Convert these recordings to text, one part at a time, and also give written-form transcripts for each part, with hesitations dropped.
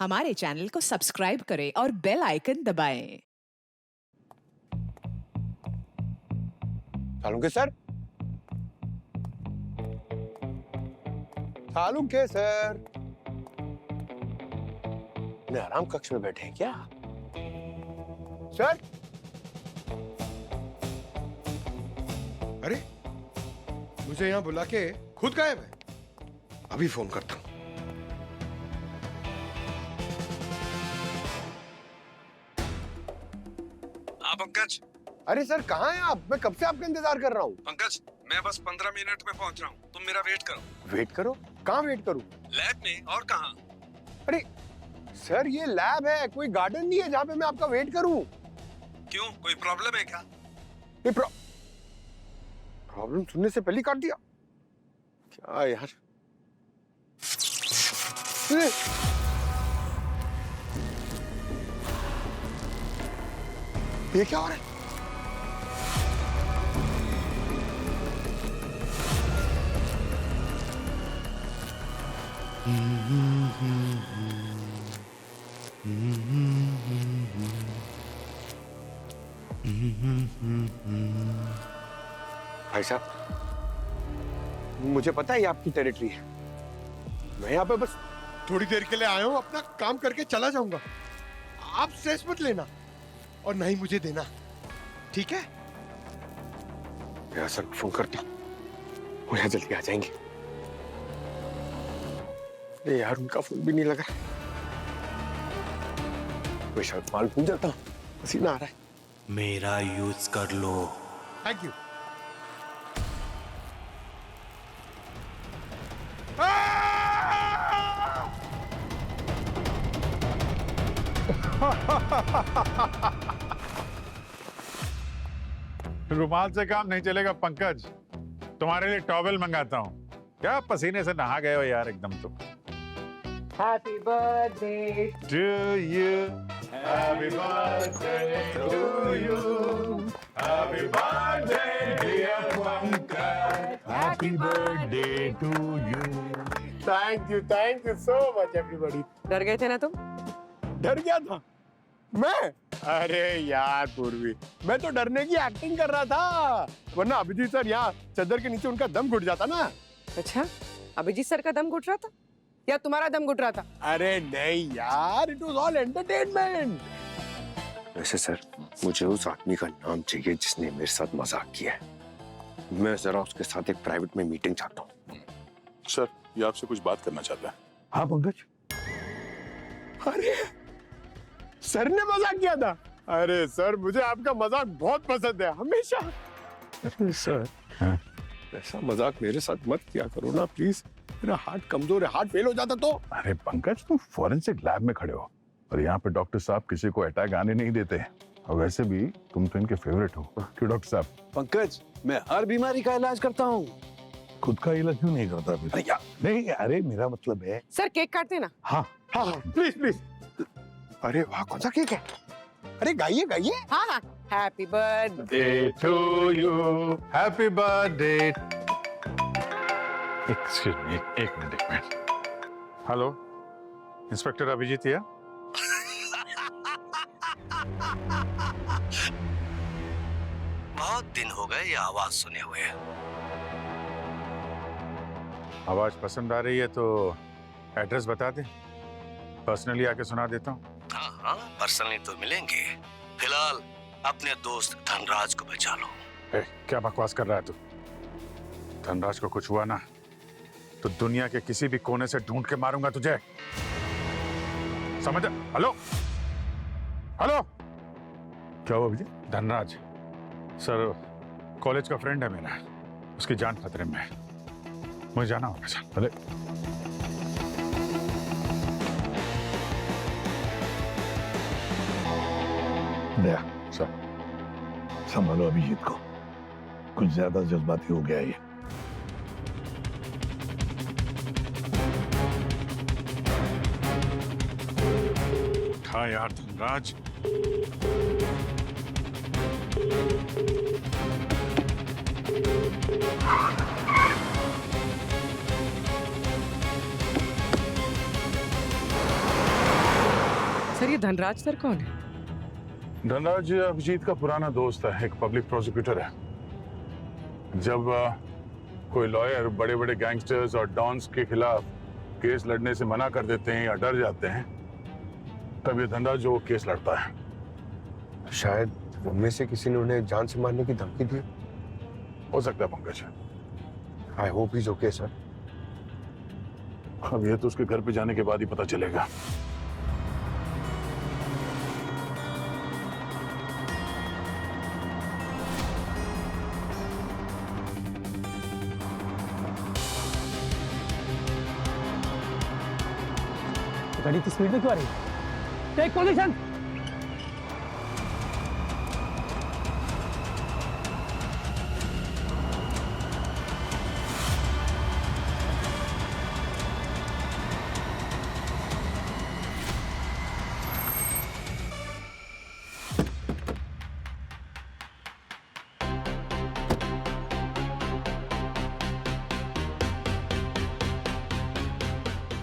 हमारे चैनल को सब्सक्राइब करें और बेल आइकन दबाएं। सालुंके सर, सालुंके सर, अपने आराम कक्ष में बैठे हैं क्या? सर, अरे मुझे यहां बुला के खुद गायब है। अभी फोन करता हूं। पंकज। अरे सर, कहाँ हैं आप? मैं कब से आपका इंतजार कर रहा हूँ। पंकज, मैं बस 15 मिनट में पहुंच रहा हूँ, तुम मेरा वेट करो। वेट करो? कहाँ वेट करूँ? लैब में, और कहाँ? अरे सर, ये लैब है, कोई गार्डन नहीं है जहाँ पे मैं आपका वेट करूँ। क्यों, कोई प्रॉब्लम है क्या? ये प्रॉब्लम सुनने से पहले ही काट दिया क्या यार? ये क्या हो रहा है? भाई साहब, मुझे पता है ये आपकी टेरिटरी है। मैं यहाँ पे बस थोड़ी देर के लिए आया हूँ, अपना काम करके चला जाऊंगा। आप स्ट्रेस मत लेना और नहीं मुझे देना, ठीक है? मैं सर को फोन करता हूँ, वो यहाँ जल्दी आ जाएंगे। अरे यार, उनका फोन भी नहीं लगा। मैं शायद माल भूल जाता हूँ, पसीना आ रहा है। मेरा यूज कर लो। Thank you. रुमाल से काम नहीं चलेगा पंकज, तुम्हारे लिए टॉवेल मंगाता हूँ। क्या पसीने से नहा गए हो यार एकदम तुम। Happy birthday To you, happy birthday to you, happy birthday dear Pankaj, happy birthday to you. Thank you so much everybody. डर गए थे ना तुम? डर गया था मैं? अरे यार पूर्वी, मैं तो डरने की एक्टिंग कर रहा था, वरना अभिजीत सर यहाँ चादर के नीचे उनका दम घुट जाता ना। अच्छा, अभिजीत सर का दम घुट रहा था या तुम्हारा दम घुट रहा था? अरे नहीं यार, इट वाज ऑल एंटरटेनमेंट। वैसे सर, मुझे उस आदमी का नाम चाहिए जिसने मेरे साथ मजाक किया है। मैं जरा उसके साथ एक प्राइवेट में मीटिंग चाहता हूँ। सर, ये आपसे कुछ बात करना चाहता है। हाँ पंकज। अरे सर ने मजाक किया था? अरे सर, मुझे आपका मजाक बहुत पसंद है, हमेशा। सर, ऐसा मजाक मेरे साथ मत किया करो ना प्लीज। मेरा हार्ट कमजोर है, हार्ट फेल हो जाता तो। अरे पंकज, तुम फॉरेंसिक लैब में खड़े हो और यहाँ पे डॉक्टर साहब किसी को अटैक आने नहीं देते। और वैसे भी तुम तो इनके फेवरेट हो। क्यों डॉक्टर साहब? पंकज, मैं हर बीमारी का इलाज करता हूँ। खुद का इलाज क्यों नहीं करता फिर? अरे यार, नहीं, अरे मेरा मतलब है। सर केक काटते ना। हाँ हाँ हाँ, प्लीज प्लीज। अरे वाह, कौन सा केक है? अरे गाइए गाइए। हाँ हाँ, happy birthday Day to you, happy birthday. Excuse me, एक मिनट। हेलो, इंस्पेक्टर अभिजीत या? बहुत दिन हो गए ये आवाज सुने हुए। आवाज पसंद आ रही है तो एड्रेस बता दे, पर्सनली आके सुना देता हूँ। हाँ, पर्सनली तो मिलेंगे। फिलहाल अपने दोस्त धनराज को बचा लो। क्या बकवास कर रहा है तू? धनराज को कुछ हुआ ना तो दुनिया के किसी भी कोने से ढूंढ के मारूंगा तुझे, समझ? हेलो हेलो, क्या हुआ विजय? धनराज सर कॉलेज का फ्रेंड है मेरा, उसकी जान खतरे में है, मुझे जाना होगा सर। भले दया, सर। संभालो अभिजीत को, कुछ ज्यादा जज्बाती हो गया ये। हाँ यार धनराज, सर ये धनराज सर कौन है? धनराज अभिजीत का पुराना दोस्त है, एक पब्लिक प्रोसिक्यूटर है। जब कोई लॉयर बड़े बड़े गैंगस्टर्स और डॉन्स के खिलाफ केस लड़ने से मना कर देते हैं या डर जाते हैं, तब ये धनराज जो केस लड़ता है। शायद उनमें से किसी ने उन्हें जान से मारने की धमकी दी। हो सकता है Pankaj. I hope is okay sir. अब ये तो उसके घर पे जाने के बाद ही पता चलेगा। गाड़ी की स्पीड में क्यों आ रही है? Take position.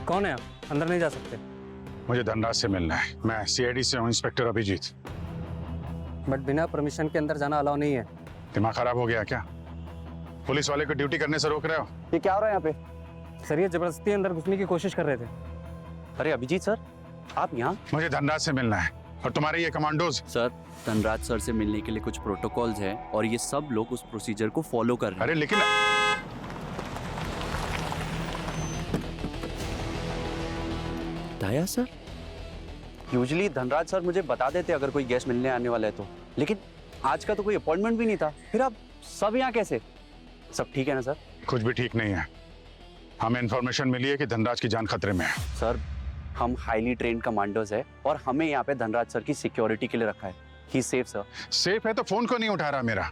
कौन है आप? अंदर नहीं जा सकते। मुझे धनराज से मिलना है। मैं सीआईडी से हूँ, इंस्पेक्टर अभिजीत। बट बिना परमिशन के अंदर जाना अलाउ नहीं है। दिमाग खराब हो गया क्या? पुलिस वाले को ड्यूटी करने से रोक रहे हो? ये क्या हो रहा है यहाँ पे? सर ये जबरदस्ती अंदर घुसने की कोशिश कर रहे थे। अरे अभिजीत सर, आप यहाँ? मुझे धनराज से मिलना है। और तुम्हारे ये कमांडोज? सर, धनराज सर से मिलने के लिए कुछ प्रोटोकॉल्स हैं और ये सब लोग उस प्रोसीजर को फॉलो कर रहे हैं। अरे लेकिन दया सर, यूजुअली धनराज सर मुझे बता देते अगर कोई गेस्ट मिलने आने वाला है तो, लेकिन आज का तो कोई अपॉइंटमेंट भी नहीं था। फिर आप सब यहाँ कैसे? सब ठीक है ना सर? कुछ भी ठीक नहीं है। हमें इन्फॉर्मेशन मिली है कि धनराज की जान खतरे में है। सर, हम हाईली ट्रेन्ड कमांडोज है और हमें यहाँ पे धनराज सर की सिक्योरिटी के लिए रखा है। ही सेफ सर। सेफ है तो फोन को नहीं उठा रहा मेरा?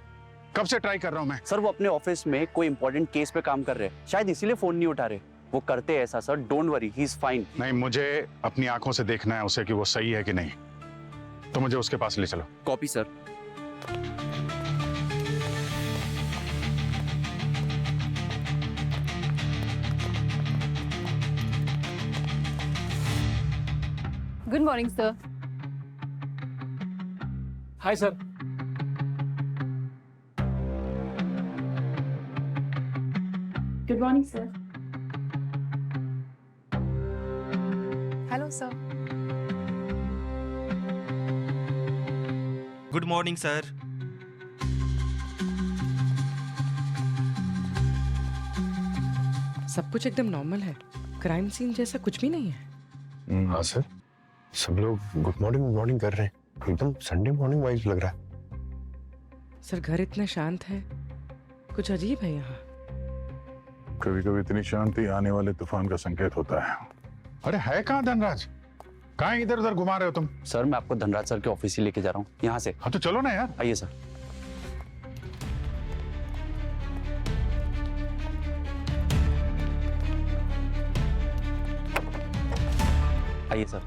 कब से ट्राई कर रहा हूँ मैं। सर वो अपने ऑफिस में कोई इंपॉर्टेंट केस पे काम कर रहे हैं, शायद इसीलिए फोन नहीं उठा रहे। वो करते ऐसा sir, don't worry, he is fine. नहीं, मुझे अपनी आंखों से देखना है उसे कि वो सही है कि नहीं। तो मुझे उसके पास ले चलो। Copy sir. Good morning sir. Hi sir. Good morning sir. Hello sir. Good morning sir. सब कुछ एकदम नॉर्मल है, क्राइम सीन जैसा कुछ भी नहीं है। हाँ सर, सब लोग गुड मॉर्निंग कर रहे हैं। एकदम संडे मॉर्निंग वाइज लग रहा है। सर घर इतना शांत है, कुछ अजीब है यहाँ। कभी कभी इतनी शांति आने वाले तूफान का संकेत होता है। अरे है कहाँ धनराज? कहाँ इधर उधर घुमा रहे हो तुम? सर मैं आपको धनराज सर के ऑफिस ही लेके जा रहा हूँ, यहाँ से। हाँ तो चलो ना यार। आइए सर। आइए सर।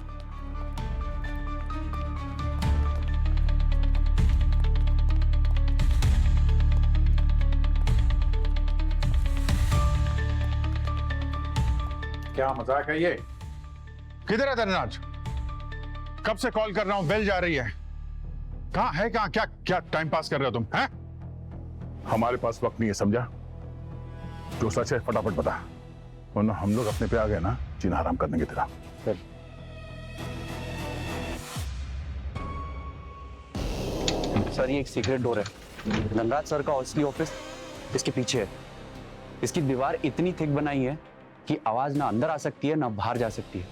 क्या मजाक है ये? किधर है धनराज? कब से कॉल कर रहा हूं, बेल जा रही है। कहाँ है? कहाँ? क्या क्या टाइम पास कर रहे हो तुम? हैं? हमारे पास वक्त नहीं है, समझा? जो सच है फटाफट बता, वरना हम लोग अपने पे आ गए ना जीना हराम करने की तरह। सर ये एक सीक्रेट डोर है। धनराज सर का असली ऑफिस इसके पीछे है। इसकी दीवार इतनी थिक बनाई है कि आवाज ना अंदर आ सकती है ना बाहर जा सकती है,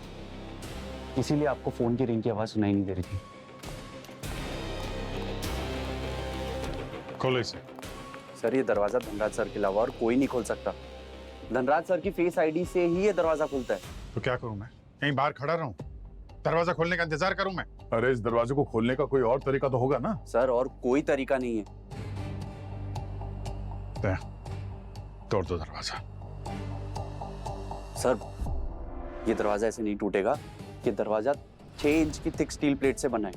इसीलिए आपको फोन की रिंग की आवाज सुनाई नहीं दे रही थी। खोलो इसे। सर ये दरवाजा धनराज सर के अलावा और कोई नहीं खोल सकता। धनराज सर की फेस आईडी से ही ये दरवाजा खुलता है। तो क्या करूं मैं? कहीं बाहर खड़ा रहूं? दरवाजा खोलने का इंतजार करूं मैं? अरे इस दरवाजे को खोलने का कोई और तरीका तो होगा ना? सर और कोई तरीका नहीं है। तोड़ दो दरवाजा। सर ये दरवाजा ऐसे नहीं टूटेगा। ये दरवाजा 6 इंच की थिक स्टील प्लेट से बना है।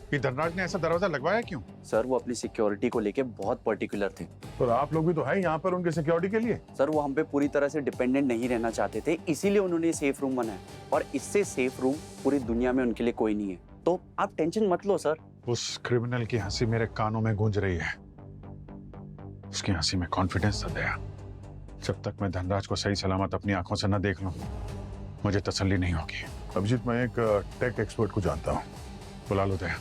कि धनराज ने ऐसा दरवाजा लगवाया क्यों? सर वो अपनी सिक्योरिटी को लेके बहुत पर्टिकुलर थे। और आप लोग भी तो हैं यहाँ पर उनके सिक्योरिटी के लिए। सर वो हम पे पूरी तरह से डिपेंडेंट नहीं रहना चाहते थे, इसीलिए उन्होंने सेफ रूम बनाया, और इससे सेफ रूम पूरी दुनिया में उनके लिए कोई नहीं है। तो आप टेंशन मत लो सर। उस क्रिमिनल की हंसी मेरे कानों में गूंज रही है। उसकी हंसी में कॉन्फिडेंस था दया। जब तक मैं धनराज को सही सलामत अपनी आंखों से न देख लूं, मुझे तसल्ली नहीं होगी। अभिजीत, मैं एक टेक एक्सपर्ट को जानता हूँ, बुला लो दया।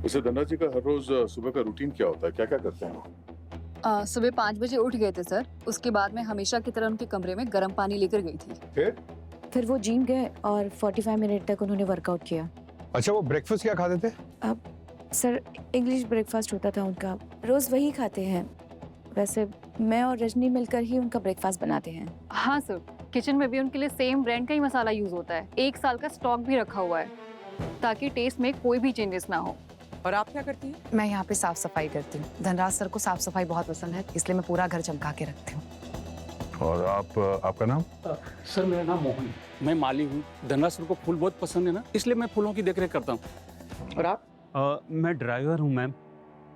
वैसे धनराज जी का हर रोज सुबह का रूटीन क्या होता है, क्या क्या करते हैं वो? सुबह 5 बजे उठ गए थे सर। उसके बाद मैं हमेशा की तरह उनके कमरे में गर्म पानी लेकर गई थी। फिर वो जिम गए और 45 मिनट तक उन्होंने वर्कआउट किया। अच्छा, वो ब्रेकफास्ट क्या खाते थे? सर इंग्लिश ब्रेकफास्ट होता था उनका, रोज वही खाते हैं। वैसे मैं और रजनी मिलकर ही उनका ब्रेकफास्ट बनाते हैं। हाँ सर, किचन में भी उनके लिए सेम ब्रांड का ही मसाला यूज होता है। 1 साल का स्टॉक भी रखा हुआ है ताकि टेस्ट में कोई भी चेंजेस ना हो। और आप क्या करती हैं? मैं यहाँ पे साफ सफाई करती हूँ। धनराज सर को साफ सफाई बहुत पसंद है, इसलिए मैं पूरा घर चमका के रखती हूँ। और आपका नाम? सर मेरा नाम मोहन है, मैं माली हूँ। धनराज सर को फूल बहुत पसंद है ना, इसलिए मैं फूलों की देखरेख करता हूँ। और आप? मैं ड्राइवर हूँ मैम,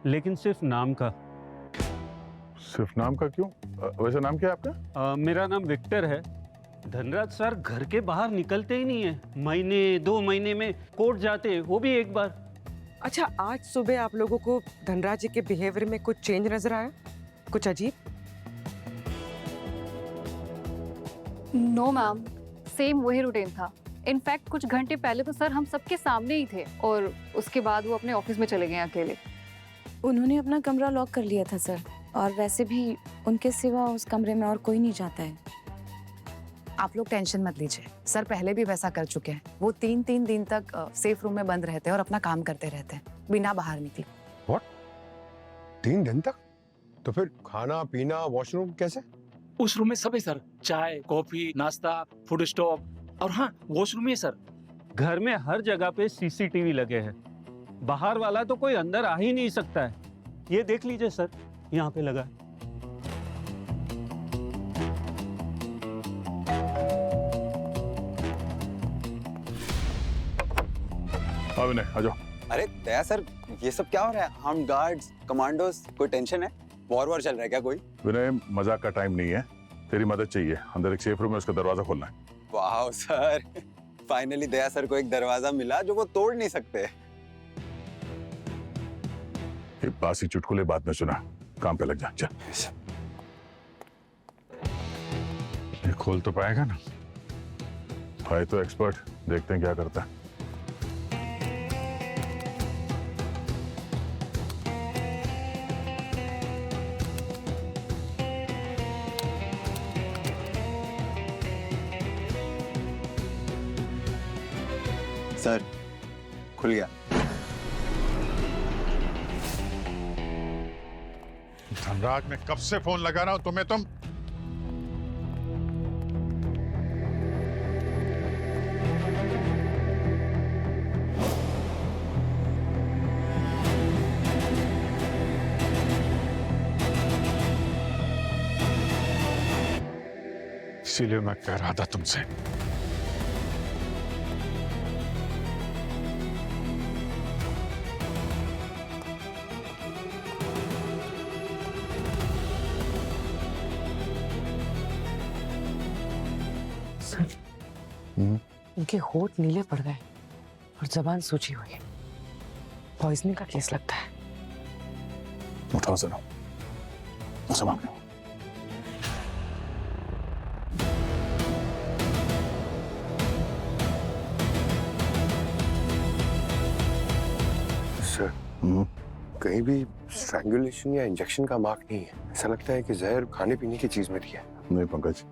लेकिन सिर्फ नाम का। सिर्फ नाम का क्यों? वैसे नाम क्या है आपका? मेरा नाम विक्टर है। धनराज सर घर के बाहर निकलते ही नहीं है, महीने 2 महीने में कोर्ट जाते हैं, वो भी एक बार। अच्छा, आज सुबह आप लोगों को धनराज जी के बिहेवियर में कुछ चेंज नजर आया? कुछ अजीब? नो मैम, सेम वही रूटीन था। इनफैक्ट कुछ घंटे पहले तो सर हम सबके सामने ही थे, और उसके बाद वो अपने ऑफिस में चले गए अकेले। उन्होंने अपना कमरा लॉक कर लिया था सर, और वैसे भी उनके सिवा उस कमरे में और कोई नहीं जाता है। आप लोग टेंशन मत लीजिए, सर पहले भी वैसा कर चुके हैं। वो 3-3 दिन तक सेफ रूम में बंद रहते हैं और अपना काम करते रहते हैं बिना बाहर निकले। व्हाट? 3 दिन तक? तो फिर खाना पीना, वॉशरूम कैसे? उस रूम में सब है सर, चाय कॉफी नाश्ता फूड स्टॉप, और हाँ वॉशरूम है सर। घर में हर जगह पे सीसीटीवी लगे हैं, बाहर वाला तो कोई अंदर आ ही नहीं सकता है। ये देख लीजिए सर, यहाँ पे लगा है। विनय आ जाओ। अरे दया सर, ये सब क्या हो रहा है? हम गार्ड्स कमांडोज, कोई टेंशन है? वॉर चल रहा है क्या कोई? विनय, मजाक का टाइम नहीं है, तेरी मदद चाहिए। अंदर एक सेफ रूम है, उसका दरवाजा खोलना है। वाह सर, फाइनली दया सर को एक दरवाजा मिला जो वो तोड़ नहीं सकते। ये बासी चुटकुले बाद में सुना, काम पे लग जा। चल। ये खोल तो पाएगा ना? भाई तो एक्सपर्ट, देखते हैं क्या करता है। सर खुल गया। धनराज, मैं कब से फोन लगा रहा हूं तुम्हें। तुम इसीलिए मैं कह रहा था तुमसे। उनके होठ नीले पड़ गए और जबान सूजी हुई है। पॉइजनिंग का केस लगता है। उठाओ जरा, संभाल के। सर, कहीं भी स्ट्रैंगुलेशन या इंजेक्शन का मार्क नहीं है। ऐसा लगता है कि जहर खाने पीने की चीज में दिया है। नहीं पंकज,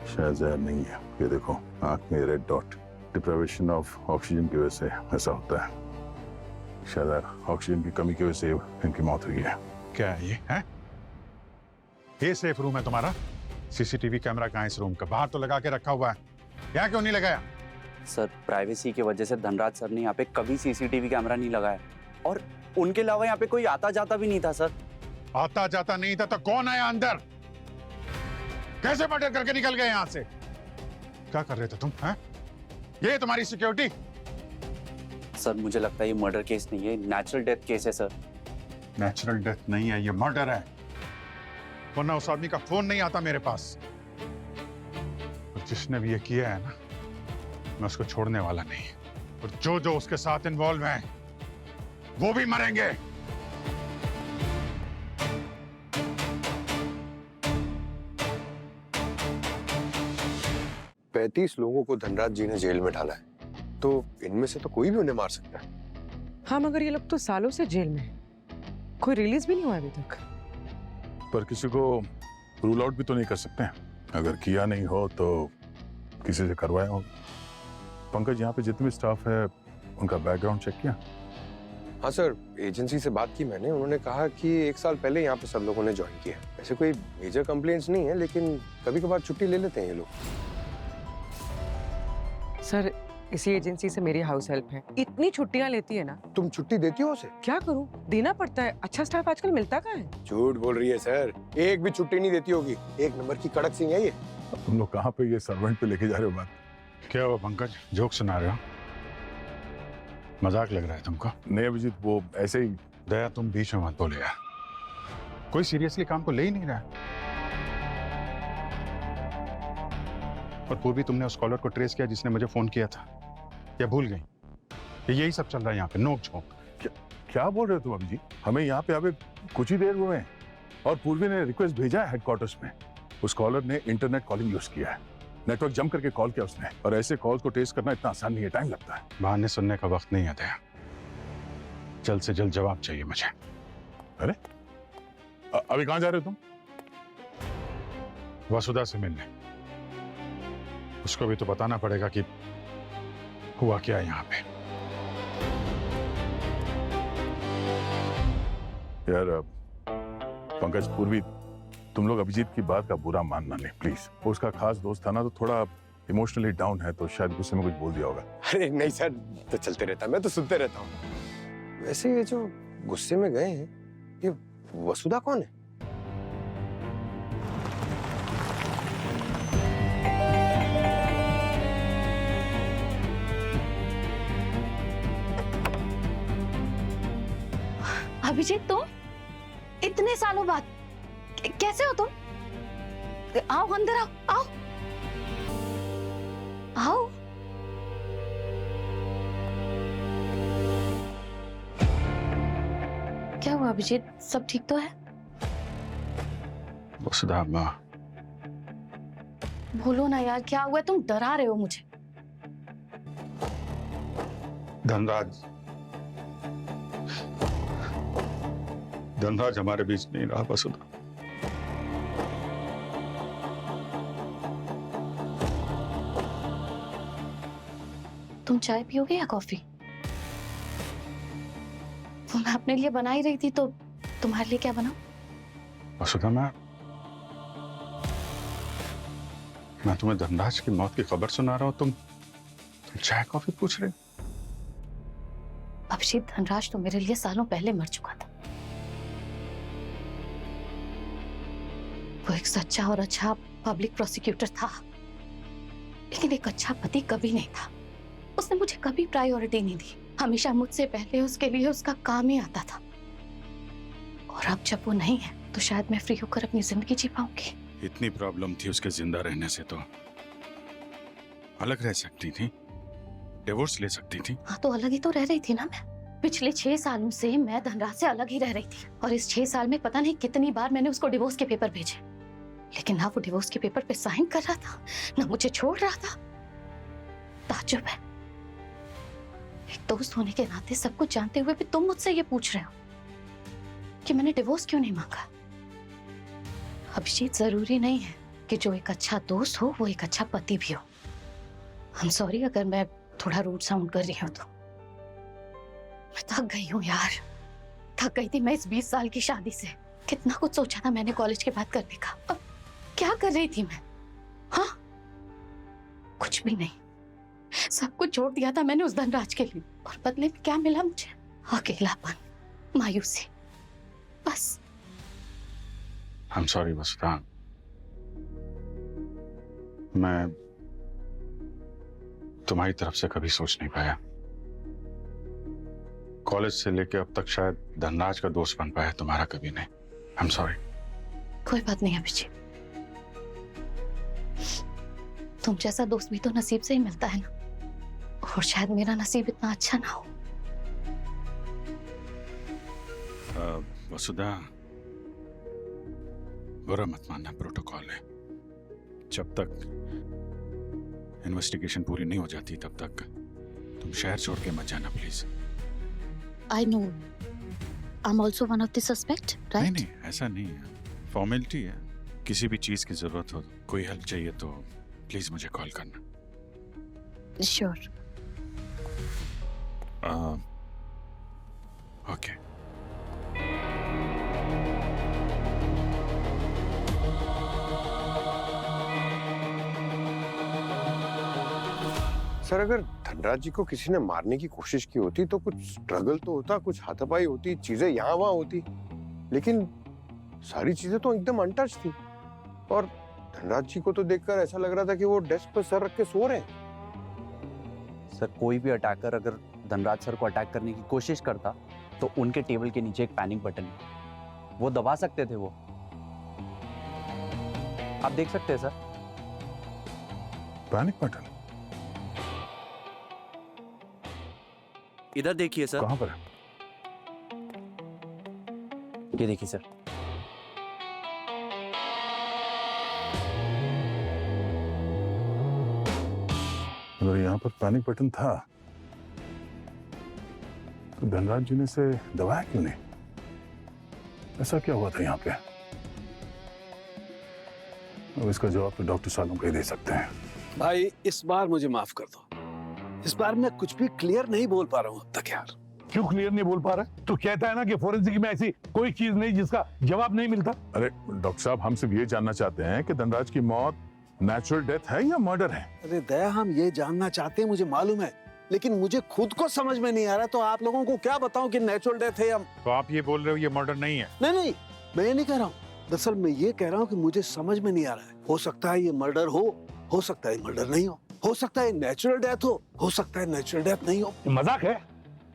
शायद जहर नहीं है। ये देखो, आंख में red dot, deprivation of oxygen की वजह से ऐसा होता है। शायद ऑक्सीजन की कमी की वजह से इनकी मौत हुई है। क्या है ये? है ये सेफ रूम है तुम्हारा? सीसीटीवी कैमरा कहाँ है इस रूम का? बाहर तो लगा के रखा हुआ है, यहाँ क्यों नहीं लगाया? सर प्राइवेसी की वजह से धनराज सर ने यहाँ पे कभी सीसीटीवी कैमरा नहीं लगाया, और उनके अलावा यहाँ पे कोई आता जाता भी नहीं था सर। आता जाता नहीं था तो कौन आया अंदर? कैसे मर्डर करके निकल गए यहां से? क्या कर रहे थे तुम? हैं? ये तुम्हारी सिक्योरिटी? सर मुझे लगता है ये मर्डर केस नहीं है, नेचुरल डेथ केस है सर। नेचुरल डेथ नहीं है, ये मर्डर है, वरना उस आदमी का फोन नहीं आता मेरे पास। और जिसने भी ये किया है ना, मैं उसको छोड़ने वाला नहीं। और जो जो उसके साथ इन्वॉल्व हैं वो भी मरेंगे। पैंतीस लोगों को धनराज जी ने जेल में डाला है, तो इनमें से तो कोई भी उन्हें मार सकता है। हाँ, मगर ये लोग तो सालों से जेल में हैं। कोई रिलीज भी नहीं हुआ अभी तक। पर किसी को रूल आउट भी तो नहीं कर सकते हैं। अगर किया नहीं हो तो किसी से करवाया हो। पंकज, यहाँ पे जितने भी स्टाफ है उनका बैकग्राउंड चेक किया? हाँ सर, एजेंसी से बात की मैंने, उन्होंने कहा कि 1 साल पहले यहाँ पे सब लोगों ने ज्वाइन किया। ऐसे कोई मेजर कंप्लेंट्स नहीं है, लेकिन कभी कभार छुट्टी ले लेते हैं ये लोग। सर, इसी एजेंसी से मेरी हाउस हेल्प है, इतनी छुट्टियां लेती है ना। तुम छुट्टी देती हो उसे? क्या करूं, देना पड़ता है। अच्छा स्टाफ आजकल मिलता कहाँ है? झूठ बोल रही है सर, एक भी छुट्टी नहीं देती होगी। एक नंबर की कड़क सिंह है ये। तुम लोग कहाँ पे ये सर्वेंट पे लेके जा रहे हो बात? क्या हुआ पंकज, जोक सुना रहे हो? मजाक लग रहा है तुमको? नहीं अभिजीत, वो ऐसे ही। दया, तुम बीच में मत बोले यार, कोई सीरियसली काम को ले ही नहीं रहा। और पूर्वी, तुमने उस कॉलर को ट्रेस किया जिसने मुझे फोन किया था, या भूल गई? यही सब चल रहा है यहाँ पे, नोक झोंक। क्या बोल रहे हो तुम अभिजीत? हमें यहाँ पे अभी कुछ ही देर हुए हैं और पूर्वी ने रिक्वेस्ट भेजा है हेडक्वार्टर्स में। उस कॉलर ने इंटरनेट कॉलिंग यूज किया है, नेटवर्क जम करके कॉल किया उसने। और ऐसे कॉल को ट्रेस करना इतना आसान नहीं है, टाइम लगता है। बहाने सुनने का वक्त नहीं आता है, जल्द से जल्द जवाब चाहिए मुझे। अरे अभी कहाँ जा रहे हो तुम? वसुधा से मिलने। उसको भी तो बताना पड़ेगा कि हुआ क्या है यहाँ पे। यार पंकज, पूर्वी, तुम लोग अभिजीत की बात का बुरा मानना नहीं प्लीज। वो उसका खास दोस्त था ना, तो थोड़ा इमोशनली डाउन है, तो शायद गुस्से में कुछ बोल दिया होगा। अरे नहीं सर, तो चलते रहता, मैं तो सुनते रहता हूँ। वैसे ये जो गुस्से में गए हैं, ये वसुधा कौन है? अभिजीत, तुम इतने सालों बाद कैसे हो तुम? आओ अंदर, आओ आओ आओ। क्या हुआ अभिजीत, सब ठीक तो है? वसुधा माँ, बोलो ना यार, क्या हुआ? तुम डरा रहे हो मुझे। धनराज हमारे बीच नहीं रहा वसुधा। तुम चाय पियोगे या कॉफी? वो मैं अपने लिए बना ही रही थी, तो तुम्हारे लिए क्या बनाऊं? वसुधा, मैं तुम्हें धनराज की मौत की खबर सुना रहा हूं, तुम चाय कॉफी पूछ रहे? अभिजीत, धनराज तो मेरे लिए सालों पहले मर चुका था। वो एक सच्चा और अच्छा पब्लिक प्रोसिक्यूटर था, लेकिन एक अच्छा पति कभी नहीं था। उसने मुझे कभी प्रायोरिटी नहीं दी, हमेशा मुझसे पहले उसके लिए उसका काम ही आता था। और अब जब वो नहीं है, तो शायद मैं फ्री होकर अपनी जिंदगी जी पाऊंगी। इतनी प्रॉब्लम थी उसके जिंदा रहने से, तो अलग रह सकती थी, डिवोर्स ले सकती थी। हाँ, तो अलग ही तो रह रही थी ना मैं। पिछले 6 सालों से मैं धनराज से अलग ही रह रही थी, और इस 6 साल में पता नहीं कितनी बार मैंने उसको डिवोर्स के पेपर भेजे, लेकिन ना वो डिवोर्स के पेपर पे साइन कर रहा था, ना मुझे छोड़ रहा था। ताज्जुब है, एक दोस्त होने के नाते सब कुछ जानते हुए भी तुम मुझसे ये पूछ रहे हो कि मैंने डिवोर्स क्यों नहीं मांगा। अभिजीत, जरूरी नहीं है कि जो एक अच्छा दोस्त हो वो एक अच्छा पति भी हो। I'm sorry अगर मैं थोड़ा रूड साउंड कर रही हूँ तो। मैं थक गई हूँ यार, थक गई थी मैं इस 20 साल की शादी से। कितना कुछ सोचा था मैंने कॉलेज के बाद करने का, अब क्या कर रही थी मैं? हाँ, कुछ भी नहीं, सब कुछ छोड़ दिया था मैंने उस धनराज के लिए, और बदले में क्या मिला मुझे? अकेलापन, मायूसी, बस। I'm sorry वसुधा, मैं तुम्हारी तरफ से कभी सोच नहीं पाया। कॉलेज से लेके अब तक शायद धनराज का दोस्त बन पाया, तुम्हारा कभी नहीं। I am sorry. कोई बात नहीं अभिजीत, तुम जैसा दोस्त भी तो नसीब से ही मिलता है ना, और शायद मेरा नसीब इतना अच्छा ना हो। वसुधा, बुरा मत मानना, प्रोटोकॉल है। जब तक इन्वेस्टिगेशन पूरी नहीं हो जाती तब तक तुम शहर छोड़ के मत जाना please. I know, I am also one of the suspect, right? नहीं, ऐसा नहीं है, फॉर्मेलिटी है। किसी भी चीज की जरूरत हो, कोई हेल्प चाहिए तो प्लीज मुझे कॉल करना। श्योर। ओके। सर, अगर धनराज जी को किसी ने मारने की कोशिश की होती तो कुछ स्ट्रगल तो होता, कुछ हाथापाई होती, चीजें यहाँ वहां होती, लेकिन सारी चीजें तो एकदम अनटच थी। और धनराज जी को तो देखकर ऐसा लग रहा था कि वो डेस्क पर सर रख के सो रहे हैं। सर, कोई भी अटैकर अगर धनराज सर को अटैक करने की कोशिश करता तो उनके टेबल के नीचे एक पैनिक बटन है, वो दबा सकते थे। वो आप देख सकते हैं सर। पैनिक बटन इधर देखिए सर। कहां पर है? ये देखिए सर। अगर यहाँ पर पैनिक बटन था तो धनराज जी ने इसे दबाया क्यों नहीं? ऐसा क्या हुआ था यहाँ पे? अब इसका जवाब तो डॉक्टर सालों को ही दे सकते हैं। भाई इस बार मुझे माफ कर दो, इस बार मैं कुछ भी क्लियर नहीं बोल पा रहा हूँ अब तक यार। क्यों क्लियर नहीं बोल पा रहा? तू कहता है ना कि फोरेंसिक में ऐसी कोई चीज नहीं जिसका जवाब नहीं मिलता। अरे डॉक्टर साहब, हम सिर्फ ये जानना चाहते हैं कि धनराज की मौत नेचुरल डेथ है या मर्डर है? अरे दया, हम ये जानना चाहते हैं, मुझे मालूम है, लेकिन मुझे खुद को समझ में नहीं आ रहा, तो आप लोगों को क्या बताऊं कि नेचुरल डेथ है या... तो आप ये बोल रहे हो ये मर्डर नहीं है? नहीं, मैं ये नहीं कह रहा हूँ। दरअसल मैं ये कह रहा हूँ कि मुझे समझ में नहीं आ रहा है। हो सकता है ये मर्डर हो सकता है मर्डर नहीं हो सकता है नेचुरल डेथ हो सकता है नेचुरल डेथ नहीं हो। मजाक है?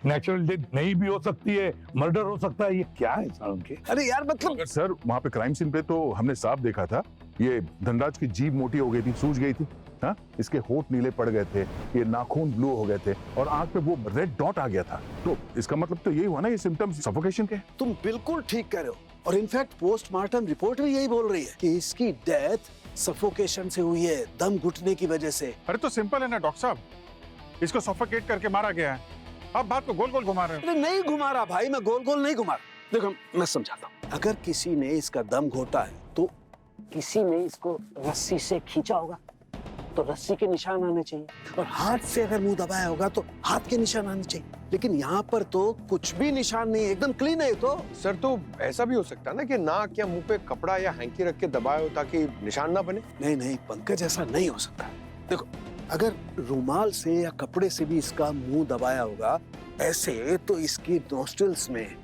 नेचुरल डेथ नहीं भी हो सकती है, मर्डर हो सकता है, ये क्या है साहब के? अरे यार मतलब सर, वहाँ पे क्राइम सीन पे तो हमने साफ देखा था, ये धनराज की जीभ मोटी हो गई थी, सूज गई थी, हाँ? इसके होंठ नीले पड़ गए थे, ये नाखून ब्लू हो गए थे और आंख पे वो रेड डॉट आ गया था। तो इसका मतलब तो यही हुआ ना, ये सिम्टम्स सफोकेशन के। तुम बिल्कुल ठीक कह रहे हो, और इनफैक्ट पोस्टमार्टम रिपोर्ट भी यही बोल रही है कि इसकी डेथ सफोकेशन से हुई है, दम घुटने की वजह से। अरे तो सिंपल है ना डॉक्टर साहब, इसको सफोकेट करके मारा गया है। आप बात को गोल गोल घुमा रहे हो। नहीं घुमा रहा भाई, मैं गोल गोल नहीं घुमा रहा। देखो मैं समझाता हूँ, अगर किसी ने इसका दम घोटा है तो किसी ने इसको रस्सी से खींचा होगा तो रस्सी के निशान आने चाहिए, और हाथ से अगर मुंह दबाया होगा तो हाथ के निशान आने चाहिए, लेकिन यहाँ पर तो कुछ भी निशान नहीं है, एकदम क्लीन है। तो सर, तो ऐसा भी हो सकता है ना कि नाक या मुंह पे कपड़ा या हैंकी रख के दबाए हो ताकि निशान ना बने। नहीं पंकज, ऐसा नहीं हो सकता। देखो, अगर रुमाल से या कपड़े से भी इसका मुंह दबाया होगा ऐसे, तो इसकी नोस्ट्रिल्स में,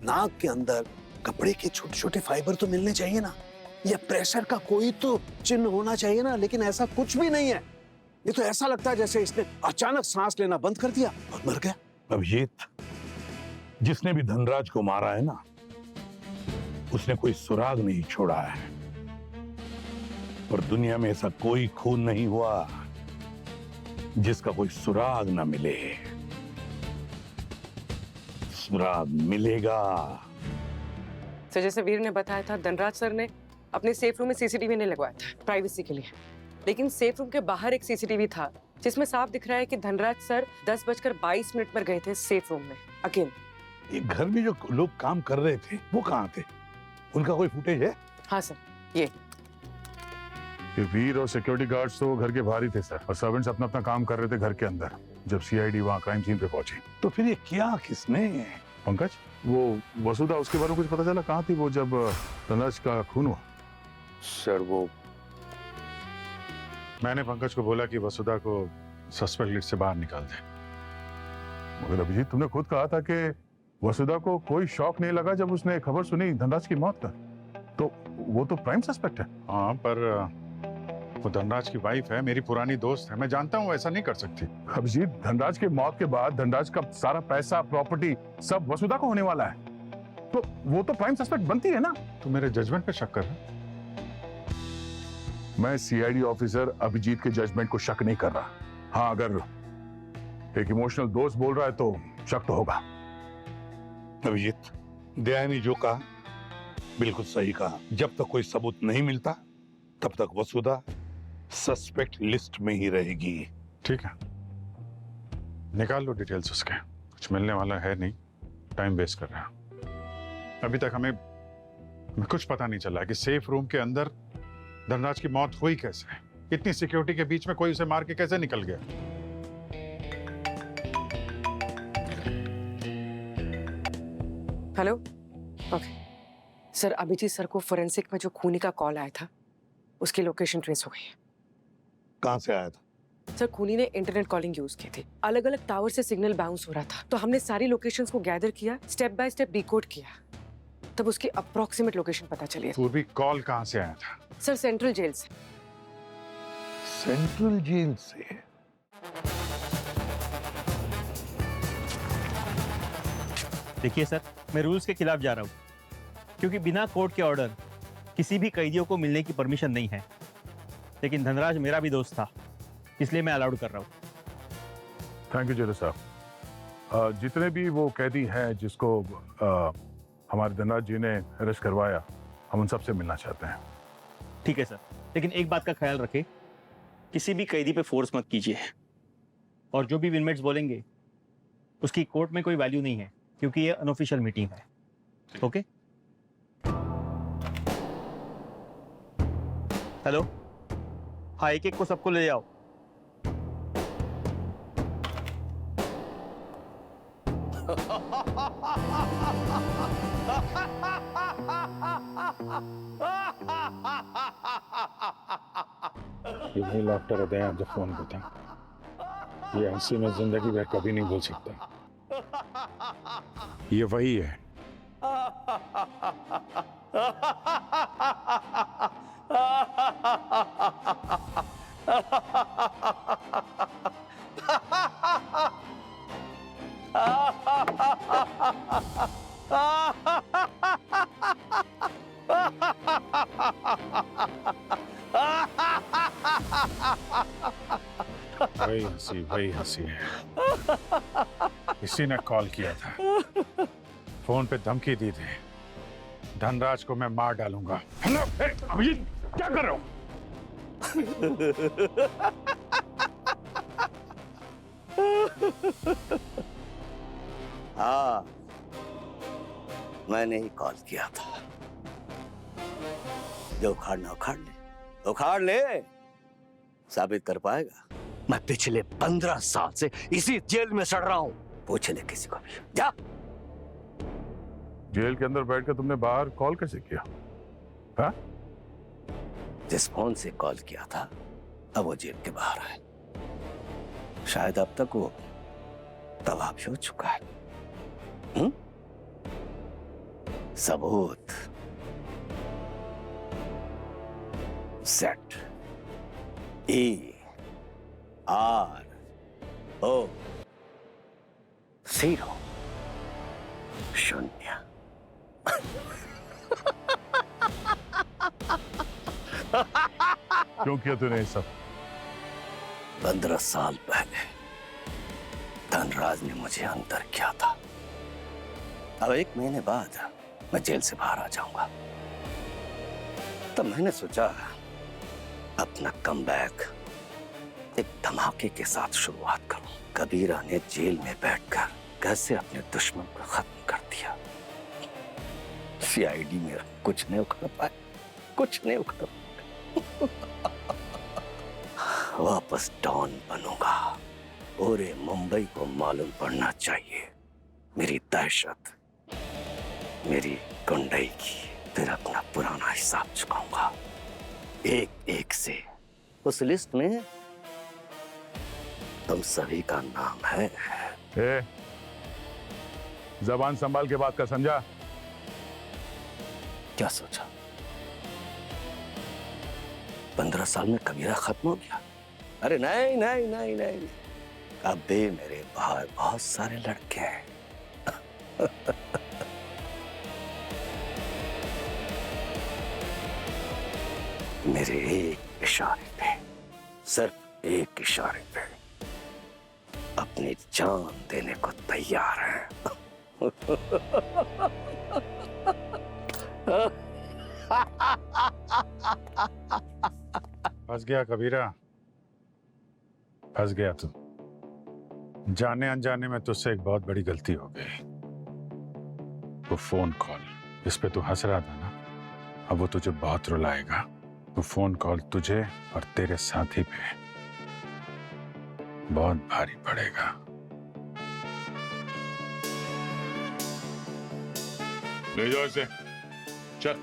नाक के अंदर कपड़े के छोटे छोटे फाइबर तो मिलने चाहिए ना, या प्रेशर का कोई तो चिन्ह होना चाहिए ना, लेकिन ऐसा कुछ भी नहीं है। ये तो ऐसा लगता है जैसे इसने अचानक सांस लेना बंद कर दिया और मर गया। अभिजीत, जिसने भी धनराज को मारा है ना, उसने कोई सुराग नहीं छोड़ा है, और दुनिया में ऐसा कोई खून नहीं हुआ जिसका कोई सुराग ना मिले। सुराग मिलेगा। तो जैसे वीर ने बताया था, धनराज सर ने अपने सेफ रूम में सीसीटीवी नहीं लगवाया था प्राइवेसी के लिए, लेकिन सेफ रूम के बाहर एक सीसीटीवी था जिसमें साफ दिख रहा है कि धनराज सर 10:22 पर गए थे सेफ रूम में अकेले। ये घर में जो लोग काम कर रहे थे वो कहाँ थे? उनका कोई फुटेज है? हाँ सर, ये वीर और सिक्योरिटी गार्ड्स तो घर के बाहर ही थे सर, और सर्वेंट्स अपना अपना काम कर रहे थे घर के अंदर जब सीआईडी वहाँ क्राइम सीन पे पहुंची। तो फिर ये किया किसने? पंकज, वो वसुधा, उसके बारे में कुछ पता चला? कहाँ थी वो जब धनराज का खून हुआ? सर, वो मैंने पंकज को बोला कि वसुधा को सस्पेक्ट लिस्ट से बाहर निकाल दे। मगर अभिजीत, तुमने खुद कहा था कि वसुधा को कोई शॉक नहीं लगा जब उसने खबर सुनी धनराज की मौत का, तो वो तो प्राइम सस्पेक्ट है। हाँ, पर वो धनराज की वाइफ है, मेरी पुरानी दोस्त है, मैं जानता हूँ ऐसा नहीं कर सकती। अभिजीत, धनराज की मौत के बाद धनराज का सारा पैसा, प्रॉपर्टी सब वसुधा को होने वाला है, तो वो तो प्राइम सस्पेक्ट बनती है ना। तो मेरे जजमेंट पे शक कर रहा है? मैं सीआईडी ऑफिसर अभिजीत के जजमेंट को शक नहीं कर रहा। हाँ, अगर एक इमोशनल दोस्त बोल रहा है तो शक तो होगा। अभिजीत, दया ने जो कहा बिल्कुल सही कहा। जब तक कोई सबूत नहीं मिलता तब तक वसुधा सस्पेक्ट लिस्ट में ही रहेगी। ठीक है, निकाल लो डिटेल्स उसके, कुछ मिलने वाला है नहीं, टाइम वेस्ट कर रहा है। अभी तक हमें कुछ पता नहीं चला कि सेफ रूम के अंदर धनराज की मौत हुई कैसे। इतनी सिक्योरिटी के बीच में कोई उसे मार के कैसे निकल गया। Hello, okay sir, Abhijit sir को फोरेंसिक में जो खूनी का कॉल आया था उसकी लोकेशन ट्रेस हो गई है। कहां से आया था? सर, खूनी ने इंटरनेट कॉलिंग यूज की थी, अलग अलग टावर से सिग्नल बाउंस हो रहा था, तो हमने सारी लोकेशंस को गैदर किया, स्टेप बाय स्टेप डिकोड किया, तब उसकी अप्रोक्सीमेट लोकेशन पता चली। पूर्वी कॉल कहां से आया था? सर, सेंट्रल जेल से। सेंट्रल जेल से? देखिए सर, मैं रूल्स के खिलाफ जा रहा हूँ, क्योंकि बिना कोर्ट के ऑर्डर किसी भी कैदियों को मिलने की परमिशन नहीं है। लेकिन धनराज मेरा भी दोस्त था, इसलिए मैं अलाउड कर रहा हूँ। थैंक यू जेलर साहब। जितने भी वो कैदी हैं जिसको हमारे धनराज जी ने अरेस्ट करवाया, हम उन सबसे मिलना चाहते हैं। ठीक है सर, लेकिन एक बात का ख्याल रखें, किसी भी कैदी पे फोर्स मत कीजिए, और जो भी इनमेट्स बोलेंगे उसकी कोर्ट में कोई वैल्यू नहीं है, क्योंकि ये अनऑफिशियल मीटिंग है। ओके? हेलो, हाँ, एक एक को सबको ले जाओ। ये वही लाफ्टर होते हैं जब फोन करते हैं, ये हंसी मैं जिंदगी भर कभी नहीं भूल सकता। ये वही है। वही हंसी है। इसी ने कॉल किया था, फोन पे धमकी दी थी, धनराज को मैं मार डालूंगा। हेलो, अभिजीत, क्या कर रहे हो? हाँ, मैंने ही कॉल किया था। जो उखाड़ना उखाड़ ले, उखाड़ ले। साबित कर पाएगा? मैं पिछले 15 साल से इसी जेल में सड़ रहा हूं। पूछ ले किसी को भी, जा। जेल के अंदर बैठकर तुमने बाहर कॉल कैसे किया? हाँ? जिस फोन से कॉल किया था, अब वो जेल के बाहर है। शायद अब तक वो तबाह हो चुका है। सबूत सेट ERO 0 शून्य। क्यों किया तूने ये सब? 15 साल पहले धनराज ने मुझे अंदर किया था। अब 1 महीने बाद मैं जेल से बाहर आ जाऊंगा, तब मैंने सोचा अपना कमबैक एक धमाके के साथ शुरुआत करूं। कबीरा ने जेल में बैठकर कैसे अपने दुश्मन को खत्म कर दिया। सीआईडी मेरा कुछ नहीं उखड़ पाए, कुछ नहीं उखड़ पाए। वापस डॉन बनूंगा। पूरे मुंबई को मालूम पड़ना चाहिए मेरी दहशत, मेरी गुंडई की। फिर अपना पुराना हिसाब चुकाऊंगा एक एक से। उस लिस्ट में तुम सभी का नाम है। ए, जबान संभाल के बात कर, समझा? क्या सोचा? 15 साल में कबीरा खत्म हो गया? अरे नहीं नहीं नहीं नहीं, अब भी मेरे बाहर बहुत सारे लड़के हैं। मेरे एक इशारे पे, सिर्फ एक इशारे पे अपनी जान देने को तैयार हैं। फंस गया कबीरा, फंस गया तू। जाने अनजाने में तुझसे एक बहुत बड़ी गलती हो गई। वो फोन कॉल जिस पे तू हंस रहा था ना, अब वो तुझे बहुत रुलाएगा। वो फोन कॉल तुझे और तेरे साथी पे बहुत भारी पड़ेगा। ले जाओ इसे, चल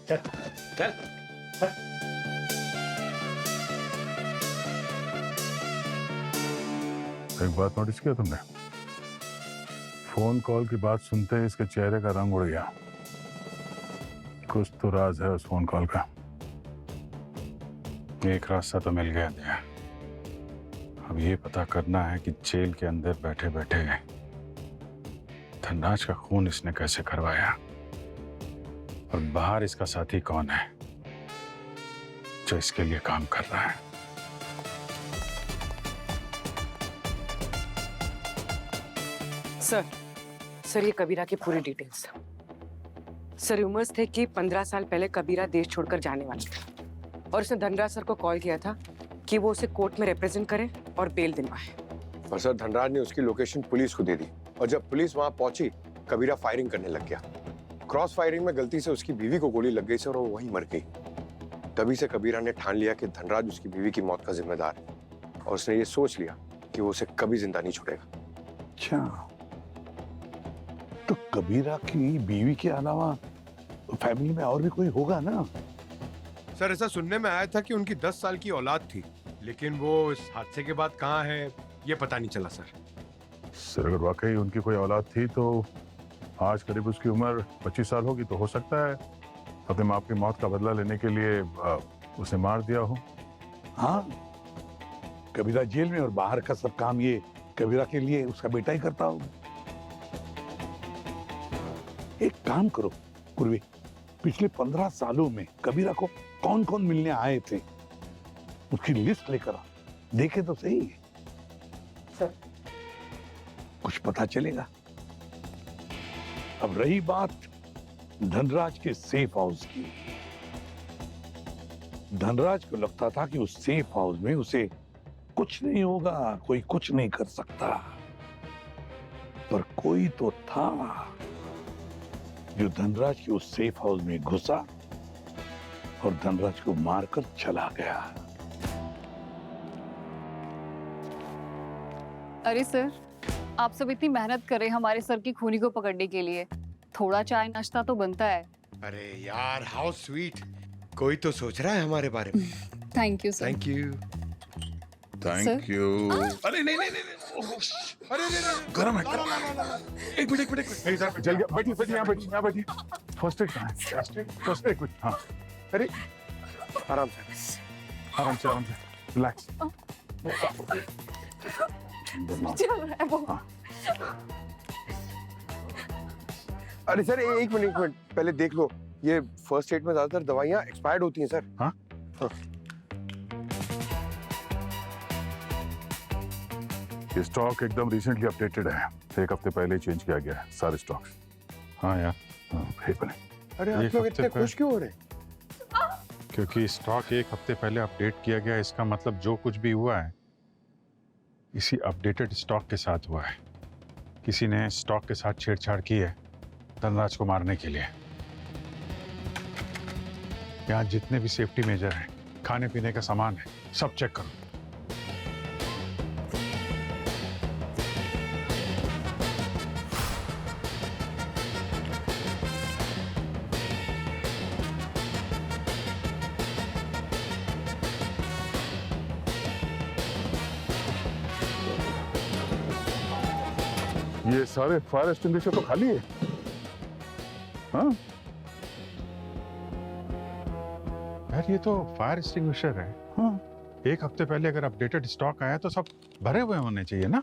चल चल। एक बात नोटिस किया तुमने? फोन कॉल की बात सुनते ही इसके चेहरे का रंग उड़ गया। कुछ तो राज है उस फोन कॉल का। एक रास्ता तो मिल गया दया। अब ये पता करना है कि जेल के अंदर बैठे बैठे धनराज का खून इसने कैसे करवाया, और बाहर इसका साथी कौन है जो इसके लिए काम कर रहा है। सर ये कबीरा की पूरी डिटेल्स। सर रूमर्स थे कि 15 साल पहले कबीरा देश छोड़कर जाने वाला था और उसने धनराज सर को कॉल किया था कि वो उसे कोर्ट में रिप्रेजेंट करे और बेल दिलवाए। और सर धनराज ने उसकी लोकेशन पुलिस को दे दी, और जब पुलिस वहां पहुंची कबीरा फायरिंग करने लग गया। क्रॉस फायरिंग में गलती से उसकी बीवी को गोली लग गई सर, और वो वहीं मर गई। तभी से कबीरा ने ठान लिया कि धनराज उसकी बीवी की मौत का जिम्मेदार है, और उसने ये सोच लिया कि वो उसे कभी जिंदा नहीं छोड़ेगा। अच्छा, तो कबीरा की बीवी के अलावा फैमिली में और भी कोई होगा ना? सर ऐसा सुनने में आया था कि उनकी 10 साल की औलाद थी, लेकिन वो इस हादसे के बाद कहाँ है ये पता नहीं चला सर। सर अगर वाकई उनकी कोई औलाद थी तो आज करीब उसकी उम्र 25 साल होगी, तो हो सकता है अपने माँ की मौत का बदला लेने के लिए उसे मार दिया हो। हाँ, कबीरा जेल में और बाहर का सब काम ये कबीरा के लिए उसका बेटा ही करता होगा। एक काम करो पूर्वी, पिछले 15 सालों में कबीरा को कौन कौन मिलने आए थे उसकी लिस्ट लेकर आ, देखे तो सही सर। कुछ पता चलेगा। अब रही बात धनराज के सेफ हाउस की। धनराज को लगता था कि उस सेफ हाउस में उसे कुछ नहीं होगा, कोई कुछ नहीं कर सकता, पर कोई तो था जो धनराज के उस सेफ हाउस में घुसा और धनराज को मारकर चला गया। अरे सर, आप सब इतनी मेहनत कर रहे हैं हमारे सर की खूनी को पकड़ने के लिए, थोड़ा चाय नाश्ता तो बनता है। अरे यार हाउ स्वीट, कोई तो सोच रहा है हमारे बारे में। Thank you sir. Thank you. Thank you. अरे नहीं नहीं नहीं, अरे गरम है। एक मिनट जल गया। बैठिए बैठिए, यहाँ बैठिए, यहाँ बैठिए। फर्स्ट एड कहाँ है? फर्स्ट एड कुछ। हाँ अरे आराम से आराम से आराम से, रिलैक्स। चल रहा है वो। अरे सर एक मिनट पहले देख लो, ये फर्स्ट एड में ज्यादातर दवाइयाँ एक्सपायर्ड होती हैं सर। हाँ हाँ। ये स्टॉक एकदम रिसेंटली अपडेटेड है, 1 हफ्ते पहले ही चेंज किया गया है सारे स्टॉक्स। हाँ यार, हाँ ठीक है। अरे आप लोग इतने खुश क्यों हो रहे हैं? क्योंकि स्टॉक 1 हफ्ते पहले अपडेट किया गया, इसका मतलब जो कुछ भी हुआ है इसी अपडेटेड स्टॉक के साथ हुआ है। किसी ने स्टॉक के साथ छेड़छाड़ की है धनराज को मारने के लिए। यहाँ जितने भी सेफ्टी मेजर हैं, खाने पीने का सामान है, सब चेक करो। ये सारे फायर एक्सटिंग्विशर तो खाली है। हाँ यार ये तो फायर एक्सटिंग्विशर है। हाँ, एक हफ्ते पहले अगर अपडेटेड स्टॉक आया तो सब भरे हुए होने चाहिए ना।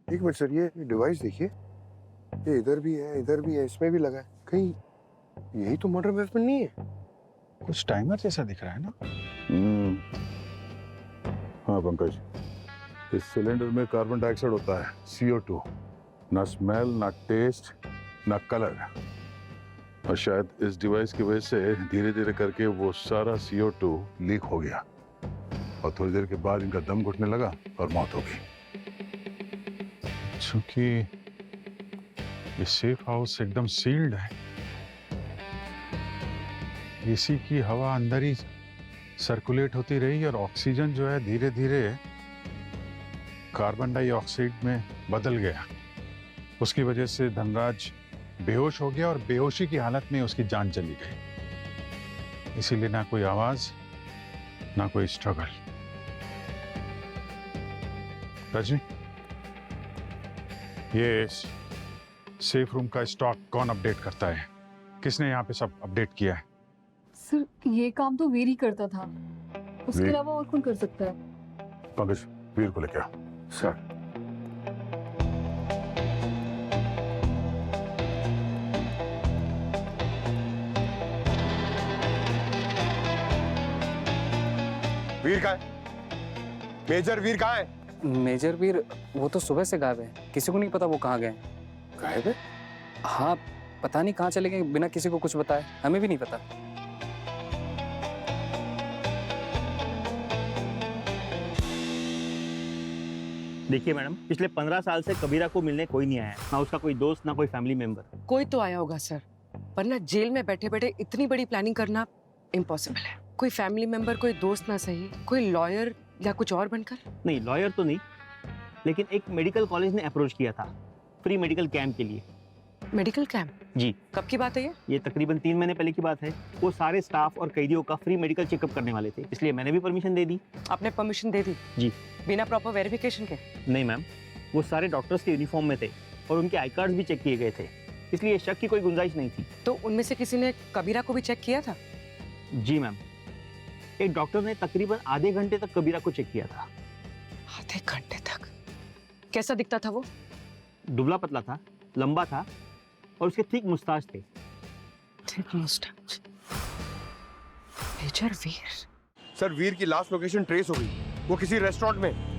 एक मिनट सर, ये डिवाइस देखिए, ये इधर भी है, इधर भी है, इसमें भी लगा है। कहीं यही तो मर्डर वेपन नहीं है? कुछ टाइमर जैसा दिख रहा है ना। हाँ पंकज, इस सिलेंडर में कार्बन डाइऑक्साइड होता है, CO2। ना स्मेल, ना टेस्ट, ना कलर। और शायद इस डिवाइस की वजह से धीरे धीरे करके वो सारा CO2 लीक हो गया और थोड़ी देर के बाद इनका दम घुटने लगा और मौत हो गई। क्योंकि ये सेफ हाउस एकदम सील्ड है, एसी की हवा अंदर ही सर्कुलेट होती रही और ऑक्सीजन जो है धीरे धीरे कार्बन डाइऑक्साइड में बदल गया। उसकी वजह से धनराज बेहोश हो गया और बेहोशी की हालत में उसकी जान चली गई। इसीलिए ना कोई आवाज, ना कोई स्ट्रगल। रजनी, ये सेफ रूम का स्टॉक कौन अपडेट करता है? किसने यहाँ पे सब अपडेट किया है? सर ये काम तो वीर ही करता था, उसके वीर? अलावा और कौन कर सकता है? पंकज, वीर को लेके आ। सर वीर कहाँ है? मेजर वीर कहाँ है? मेजर वीर वो तो सुबह से गायब है, किसी को नहीं पता वो कहाँ गए। गायब है? हाँ, पता नहीं कहाँ चले गए बिना किसी को कुछ बताए, हमें भी नहीं पता। देखिए मैडम, पिछले 15 साल से कबीरा को मिलने कोई नहीं आया, ना उसका कोई दोस्त, ना कोई फैमिली मेंबर। कोई तो आया होगा सर, वरना जेल में बैठे बैठे इतनी बड़ी प्लानिंग करना इम्पॉसिबल है। कोई फैमिली मेंबर, कोई दोस्त ना सही, कोई लॉयर या कुछ और बनकर। नहीं, लॉयर तो नहीं, लेकिन एक मेडिकल कॉलेज ने अप्रोच किया था फ्री मेडिकल कैंप के लिए। Medical camp? जी। कब की बात है ये तकरीबन 3 महीने पहले की बात है। वो सारे स्टाफ और कैदियों का फ्री मेडिकल चेकअप करने वाले थे, इसलिए मैंने भी परमिशन दे दी। आपने परमिशन दे दी? जी। बिना प्रॉपर वेरिफिकेशन के? नहीं मैम, वो सारे डॉक्टर्स के यूनिफॉर्म में थे और उनके आई कार्ड भी चेक किए गए थे, इसलिए शक की कोई गुंजाइश नहीं थी। तो उनमें से किसी ने कबीरा को भी चेक किया था? जी मैम, एक डॉक्टर ने तकरीबन आधे घंटे तक कबीरा को चेक किया था। आधे घंटे तक? कैसा दिखता था वो? दुबला पतला था, लंबा था और उसके ठीक मुस्ताच थे। ठीक मुस्ताच? मेजर वीर? सर वीर की लास्ट लोकेशन ट्रेस हो गई, वो किसी रेस्टोरेंट में।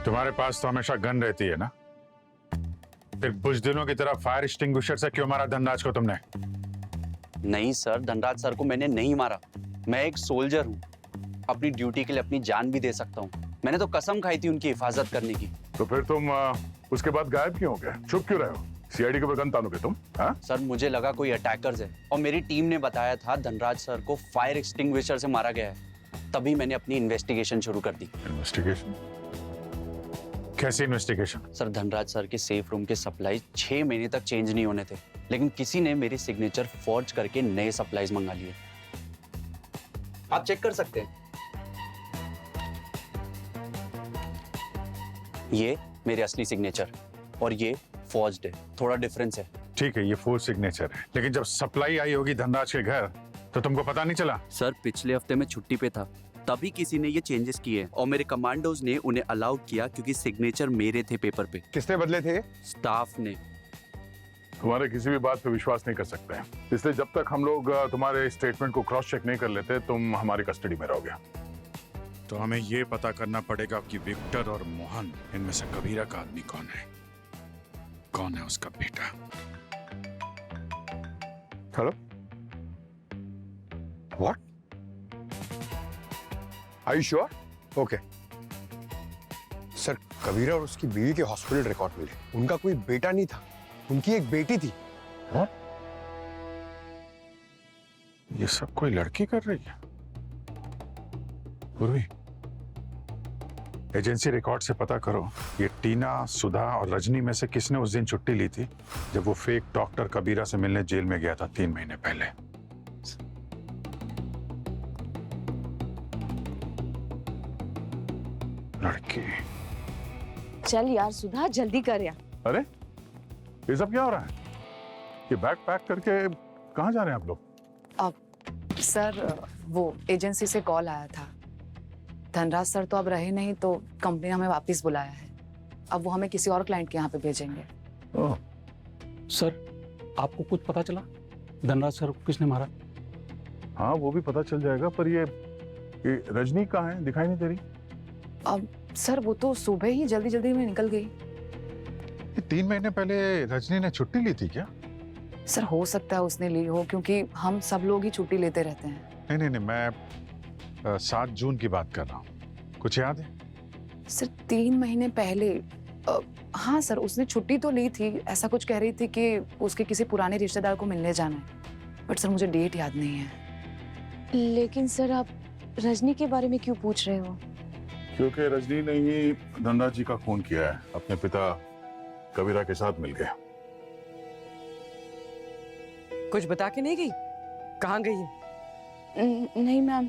तुम्हारे पास तो हमेशा गन रहती है ना, फिर बुजदिलों की तरह फायर एक्सटिंग्विशर से क्यों मारा धनराज को तुमने? नहीं सर, धनराज सर को मैंने नहीं मारा। मैं एक सोल्जर हूँ, अपनी ड्यूटी के लिए अपनी जान भी दे सकता हूँ। मैंने तो कसम खाई थी उनकी हिफाजत करने की। तो फिर तुम उसके बाद गायब क्यों हो गए? छुप क्यों रहे हो? CID के ऊपर गन तानोगे तुम? हाँ? सर मुझे लगा कोई अटैकर्स है और मेरी टीम ने बताया था धनराज सर को फायर एक्सटिंग्विशर से मारा गया है। तभी मैंने अपनी इन्वेस्टिगेशन शुरू कर दी। इन्वेस्टिगेशन? कैसी इन्वेस्टिगेशन? सर धनराज सर के सेफ रूम के सप्लाई 6 महीने तक चेंज नहीं होने थे, लेकिन किसी ने मेरी सिग्नेचर फॉर्ज करके नए सप्लाईज मंगा लिए। आप चेक कर सकते हैं, ये मेरे असली सिग्नेचर और ये फॉर्ज्ड है, थोड़ा डिफरेंस है। ठीक है, ये फोर्ज सिग्नेचर है, लेकिन जब सप्लाई आई होगी धनराज के घर तो तुमको पता नहीं चला? सर पिछले हफ्ते मैं छुट्टी पे था, तभी किसी ने ये चेंजेस किए और मेरे कमांडोज ने उन्हें अलाउ किया क्योंकि सिग्नेचर मेरे थे पेपर पे। किसने बदले थे? स्टाफ ने। तुम्हारे किसी भी बात पे विश्वास नहीं कर सकते हैं, इसलिए जब तक हम लोग तुम्हारे स्टेटमेंट को क्रॉस चेक नहीं कर लेते तुम हमारी कस्टडी में रहोगे। तो हमें ये पता करना पड़ेगा कि विक्टर और मोहन इनमें से कबीरा का आदमी कौन है, कौन है उसका बेटा। Hello, what? Are you sure? Okay sir, Kabira और उसकी बीवी के हॉस्पिटल रिकॉर्ड मिले, उनका कोई बेटा नहीं था, उनकी एक बेटी थी। हाँ? ये सब कोई लड़की कर रही है? पूर्वी, एजेंसी रिकॉर्ड से पता करो ये टीना, सुधा और रजनी में से किसने उस दिन छुट्टी ली थी जब वो फेक डॉक्टर कबीरा से मिलने जेल में गया था 3 महीने पहले। लड़की। चल यार सुधा, जल्दी कर यार। अरे ये सब क्या हो रहा है? ये बैग पैक करके कहाँ जा रहे हैं आप लोग? सर वो एजेंसी से कॉल आया था। धनराज सर तो अब रहे नहीं, तो कंपनी हमें वापस बुलाया है। अब वो हमें किसी और क्लाइंट के यहाँ पे भेजेंगे। ओह। सर आपको कुछ पता चला धनराज सर को किसने मारा? हाँ वो भी पता चल जाएगा, पर ये रजनी कहाँ है? दिखाई नहीं दे रही। अब सर वो तो सुबह ही जल्दी जल्दी में निकल गई। ये 3 महीने पहले रजनी ने छुट्टी ली थी क्या? सर हो सकता है उसने ली हो, क्योंकि हम सब लोग ही छुट्टी लेते रहते हैं। नहीं, मैं 7 जून की बात कर रहा हूँ। कुछ याद है? सर 3 महीने पहले हाँ सर, उसने छुट्टी तो ली थी। ऐसा कुछ कह रही थी कि उसके किसी पुराने रिश्तेदार को मिलने जाना है, बट सर मुझे डेट याद नहीं है। लेकिन सर आप रजनी के बारे में क्यों पूछ रहे हो? क्योंकि रजनी ने ही धनराज जी का खून किया है। अपने पिता कबीरा के साथ मिल गया। कुछ बता के नहीं गई? कहाँ गई है? नहीं मैम।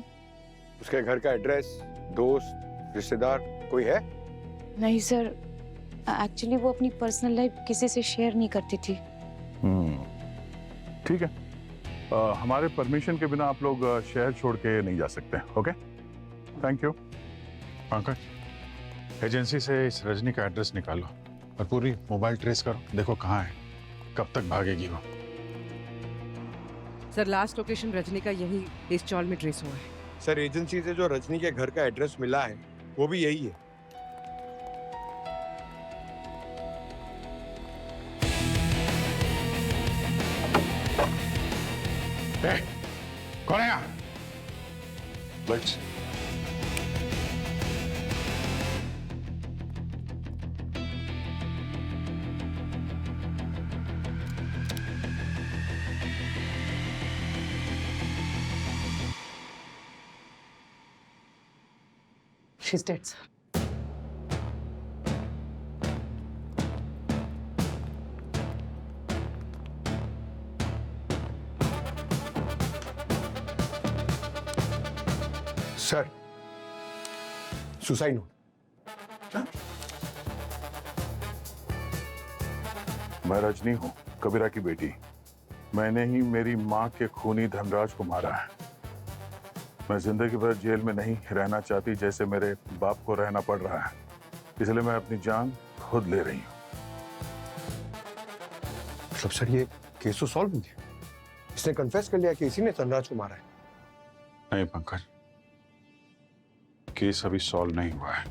उसके घर का एड्रेस, दोस्त, रिश्तेदार कोई है? नहीं सर, एक्चुअली वो अपनी पर्सनल लाइफ किसी से शेयर नहीं करती थी। ठीक है, हमारे परमिशन के बिना आप लोग शहर छोड़ के नहीं जा सकते। Okay, thank you. Pankaj, agency से इस रजनी का एड्रेस निकालो और पूरी मोबाइल ट्रेस करो। देखो कहाँ है, कब तक भागेगी वो। सर लास्ट लोकेशन रजनी का यही इस चौल में ट्रेस हुआ है। सर एजेंसी से जो रजनी के घर का एड्रेस मिला है वो भी यही है। कौन है यहाँ? Lights. She's dead, sir. Sir suicide note. मैं रजनी हूँ, कबीरा की बेटी। मैंने ही मेरी माँ के खूनी धनराज को मारा है। मैं जिंदगी भर जेल में नहीं रहना चाहती जैसे मेरे बाप को रहना पड़ रहा है, इसलिए मैं अपनी जान खुद ले रही हूँ। मतलब सर ये केस तो सॉल्व हो गया? इसने कन्फेस कर लिया कि इसी ने धनराज को मारा है? नहीं पंकज, केस अभी सॉल्व नहीं हुआ है।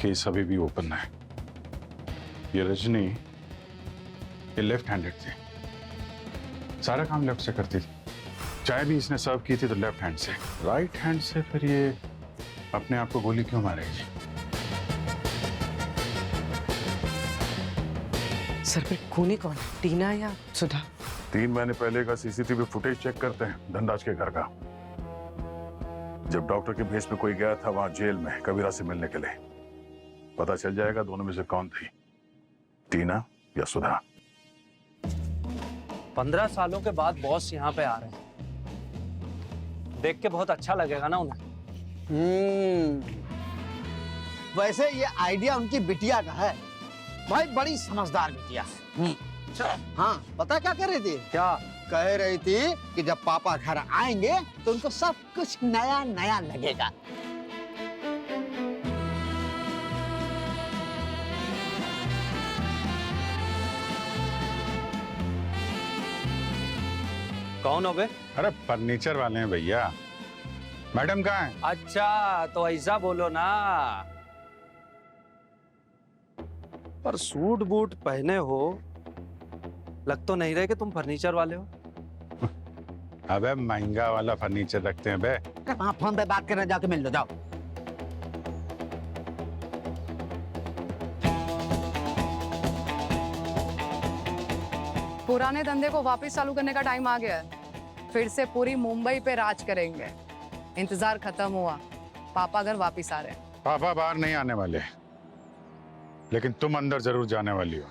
केस अभी भी ओपन है। ये रजनी ये लेफ्ट हैंडेड थी, सारा काम लेफ्ट से करती थी। चाय भी इसने सर्व की थी तो लेफ्ट हैंड से। राइट हैंड से फिर ये अपने आप को गोली क्यों मारेगी? सर फिर खूनी कौन है, टीना या सुधा? 3 महीने पहले का सीसीटीवी फुटेज चेक करते हैं धनराज के घर का। जब डॉक्टर के भेस में कोई गया था वहां जेल में कबीरा से मिलने के लिए। पता चल जाएगा दोनों में से कौन थी, टीना या सुधा। 15 सालों के बाद बॉस यहाँ पे आ रहे हैं, देख के बहुत अच्छा लगेगा ना उन्हें। वैसे ये आइडिया उनकी बिटिया का है भाई, बड़ी समझदार बिटिया। हाँ पता क्या कर रही थी? क्या कह रही थी कि जब पापा घर आएंगे तो उनको सब कुछ नया नया लगेगा। कौन हो बे? अरे फर्नीचर वाले हैं भैया। मैडम कहाँ है? अच्छा तो ऐसा बोलो ना। पर सूट बूट पहने हो, लग तो नहीं रहे कि तुम फर्नीचर वाले हो। अबे महंगा वाला फर्नीचर रखते हैं बे। वहाँ फोन पे बात करने जाके मिल लो, जाओ। पुराने धंधे को वापस चालू करने का टाइम आ गया है। फिर से पूरी मुंबई पे राज करेंगे। इंतजार खत्म हुआ, पापा अगर वापस आ रहे हैं। पापा बाहर नहीं आने वाले, लेकिन तुम अंदर जरूर जाने वाली हो।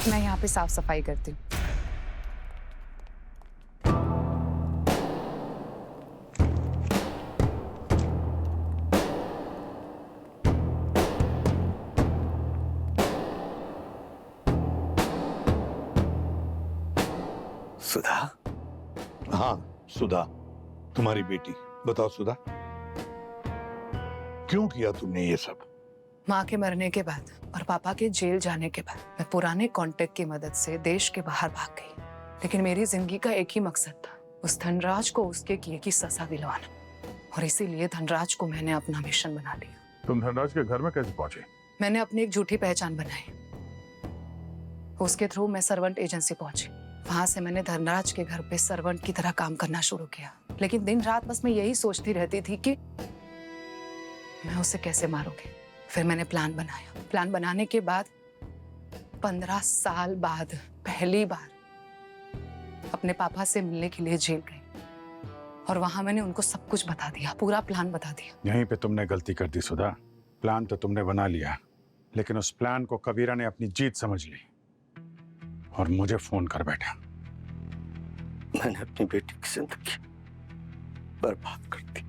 मैं यहाँ पे साफ सफाई करती हूँ। सुधा? हाँ सुधा, तुम्हारी बेटी। बताओ सुधा, क्यों किया तुमने ये सब? माँ के मरने के बाद और पापा के जेल जाने के बाद मैं पुराने कांटेक्ट की मदद से देश के बाहर भाग गई, लेकिन मेरी जिंदगी का एक ही मकसद था, उस धनराज को उसके किए की सजा दिलवाना। और इसीलिए धनराज को मैंने अपना मिशन बना लिया। तुम धनराज के घर में कैसे पहुंचे? मैंने अपनी एक झूठी पहचान बनाई, उसके थ्रू मैं सर्वेंट एजेंसी पहुंची। वहां से मैंने धनराज के घर पे सर्वेंट की तरह काम करना शुरू किया, लेकिन दिन रात बस मैं यही सोचती रहती थी कि मैं उसे कैसे मारूंगी। फिर मैंने प्लान बनाया। प्लान बनाने के बाद 15 साल बाद पहली बार अपने पापा से मिलने के लिए जेल गई, और वहां मैंने उनको सब कुछ बता दिया, पूरा प्लान बता दिया। यहीं पे तुमने गलती कर दी सुधा। प्लान तो तुमने बना लिया, लेकिन उस प्लान को कबीरा ने अपनी जीत समझ ली और मुझे फोन कर बैठा। मैंने अपनी बेटी की जिंदगी बर्बाद कर दी।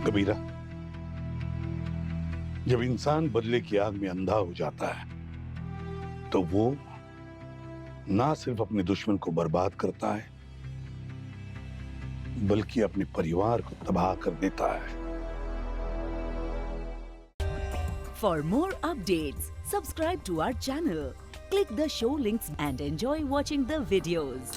कबीरा, जब इंसान बदले की आग में अंधा हो जाता है तो वो ना सिर्फ अपने दुश्मन को बर्बाद करता है, बल्कि अपने परिवार को तबाह कर देता है। For more updates, subscribe to our channel, click the show links and enjoy watching the videos.